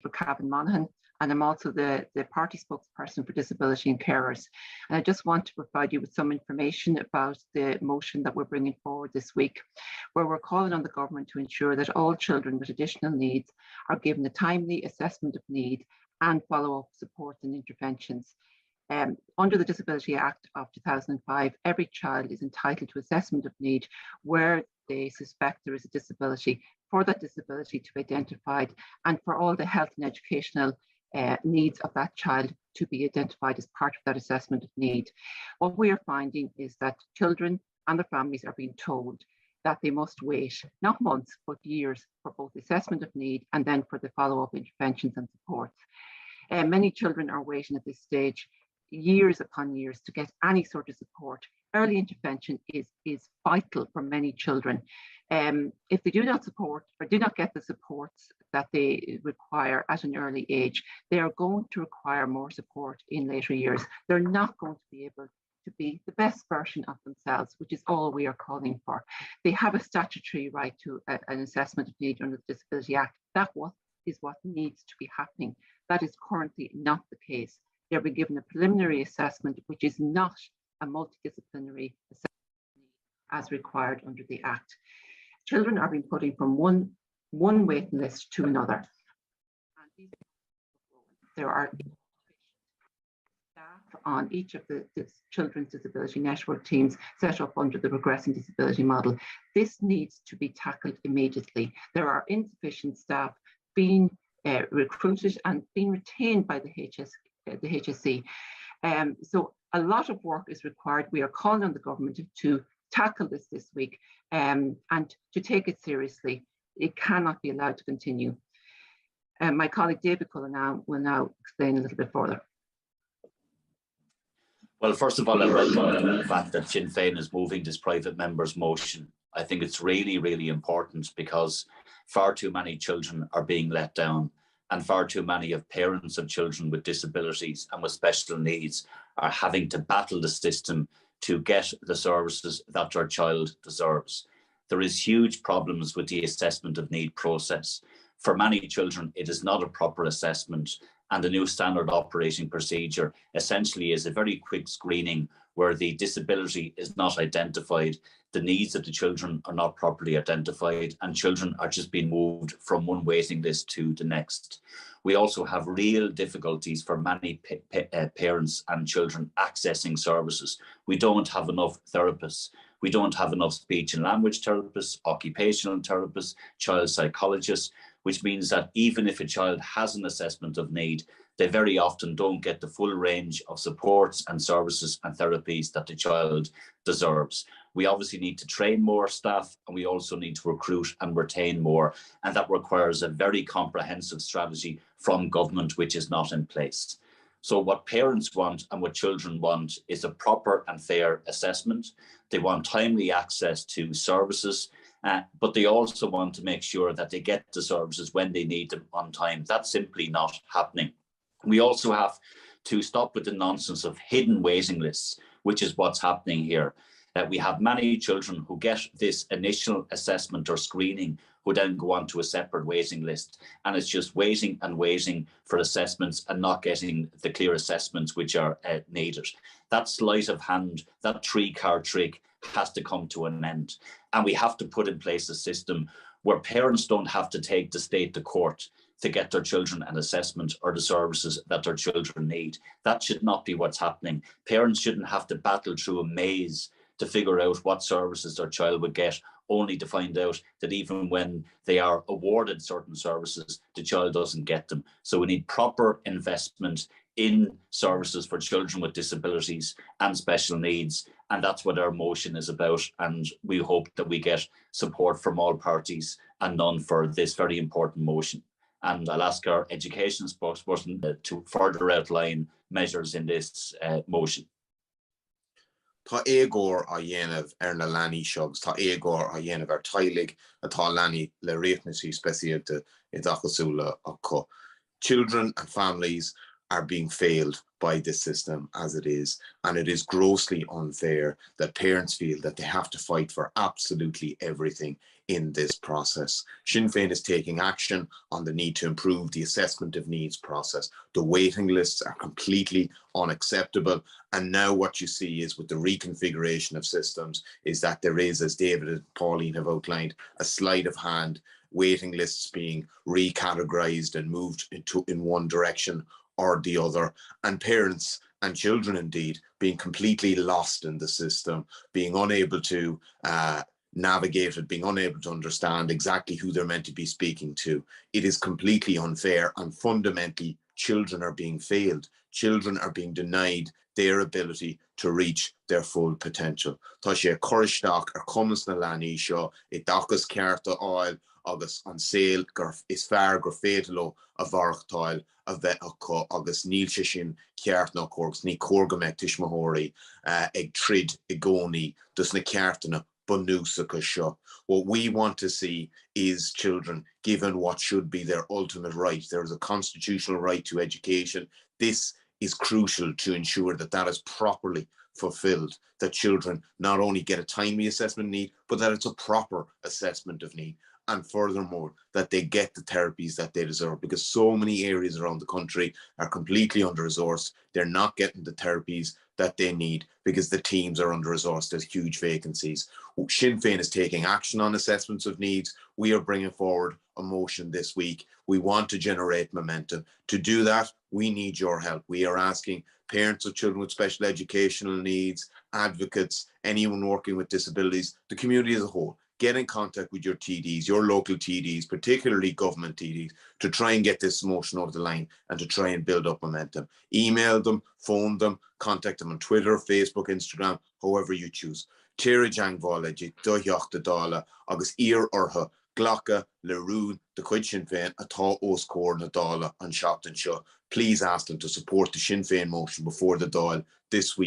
Cavan Monaghan, and I'm also the party spokesperson for disability and carers. And I just want to provide you with some information about the motion that we're bringing forward this week, where we're calling on the government to ensure that all children with additional needs are given a timely assessment of need and follow-up support and interventions. Under the Disability Act of 2005, every child is entitled to assessment of need where they suspect there is a disability, for that disability to be identified, and for all the health and educational needs of that child to be identified as part of that assessment of need. What we are finding is that children and their families are being told that they must wait, not months, but years, for both assessment of need and then for the follow-up interventions and supports. Many children are waiting at this stage years upon years to get any sort of support. Early intervention is vital for many children. If they do not support or do not get the supports that they require at an early age, they are going to require more support in later years. They're not going to be able to be the best version of themselves, which is all we are calling for. They have a statutory right to an assessment of need under the Disability Act. That is what needs to be happening. That is currently not the case. They'll be given a preliminary assessment, which is not a multidisciplinary assessment as required under the Act. Children are being put in from one waiting list to another. And there are staff on each of the Children's Disability Network teams set up under the Progressing Disability Model. This needs to be tackled immediately. There are insufficient staff being recruited and being retained by the HSE. So a lot of work is required. We are calling on the government to tackle this week and to take it seriously. It cannot be allowed to continue. My colleague David Cullen will now explain a little bit further. Well, first of all, I welcome the fact that Sinn Féin is moving this private member's motion. I think it's really, really important because far too many children are being let down, and far too many of parents of children with disabilities and with special needs are having to battle the system to get the services that their child deserves. There is huge problems with the assessment of need process. For many children, it is not a proper assessment, and the new standard operating procedure essentially is a very quick screening where the disability is not identified, the needs of the children are not properly identified, and children are just being moved from one waiting list to the next. We also have real difficulties for many parents and children accessing services. We don't have enough therapists. We don't have enough speech and language therapists, occupational therapists, child psychologists, which means that even if a child has an assessment of need, they very often don't get the full range of supports and services and therapies that the child deserves. We obviously need to train more staff, and we also need to recruit and retain more. And that requires a very comprehensive strategy from government, which is not in place. So what parents want and what children want is a proper and fair assessment. They want timely access to services, but they also want to make sure that they get the services when they need them on time. That's simply not happening. We also have to stop with the nonsense of hidden waiting lists, which is what's happening here. We have many children who get this initial assessment or screening who then go on to a separate waiting list, and it's just waiting and waiting for assessments and not getting the clear assessments which are needed. That sleight of hand, that three-card trick has to come to an end, and we have to put in place a system where parents don't have to take the state to court to get their children an assessment or the services that their children need. That should not be what's happening. Parents shouldn't have to battle through a maze to figure out what services their child would get, only to find out that even when they are awarded certain services, the child doesn't get them. So we need proper investment in services for children with disabilities and special needs. And that's what our motion is about. And we hope that we get support from all parties and none for this very important motion. And I'll ask our education spokesperson to further outline measures in this motion. Tá éagóir a dhéanamh na leanaí seogs, tá éagóir a dhéanamh tailig atá leanaí le réitnesí speisialta I dtachasúla acu. Children and families are being failed by this system as it is, and it is grossly unfair that parents feel that they have to fight for absolutely everything in this process. Sinn Féin is taking action on the need to improve the assessment of needs process. The waiting lists are completely unacceptable. And now what you see is, with the reconfiguration of systems, is that there is, as David and Pauline have outlined, a sleight of hand, waiting lists being recategorized and moved in one direction or the other, and parents and children indeed being completely lost in the system, being unable to navigate it, being unable to understand exactly who they're meant to be speaking to. It is completely unfair, and fundamentally children are being failed. Children are being denied their ability to reach their full potential. Tá sé coristeach ar cumas na leanaí seo, I dtachas cearta áil agus an saoil is fearr gur féadló a bharachtáil a bheith acu, agus níl sé sin ceart ná córgus, ní córgameh tuismóirí ag trid I gcónaí dus na ceartainna bunúsacha seo. What we want to see is children given what should be their ultimate right. There is a constitutional right to education. This is crucial to ensure that that is properly fulfilled, that children not only get a timely assessment need, but that it's a proper assessment of need. And furthermore, that they get the therapies that they deserve, because so many areas around the country are completely under-resourced. They're not getting the therapies that they need because the teams are under-resourced. There's huge vacancies. Sinn Féin is taking action on assessments of needs. We are bringing forward a motion this week. We want to generate momentum. To do that, we need your help. We are asking parents of children with special educational needs, advocates, anyone working with disabilities, the community as a whole, get in contact with your TDs, your local TDs, particularly government TDs, to try and get this motion over the line and to try and build up momentum. Email them, phone them, contact them on Twitter, Facebook, Instagram, however you choose. Tíre Jang Volaji, Dohyocht Dala, agus Ir Urha, Glocka, Leroon, the Quid Sinn Féin, Atá Oscór na Dala, and Shopton Shaw. Please ask them to support the Sinn Féin motion before the Dáil this week.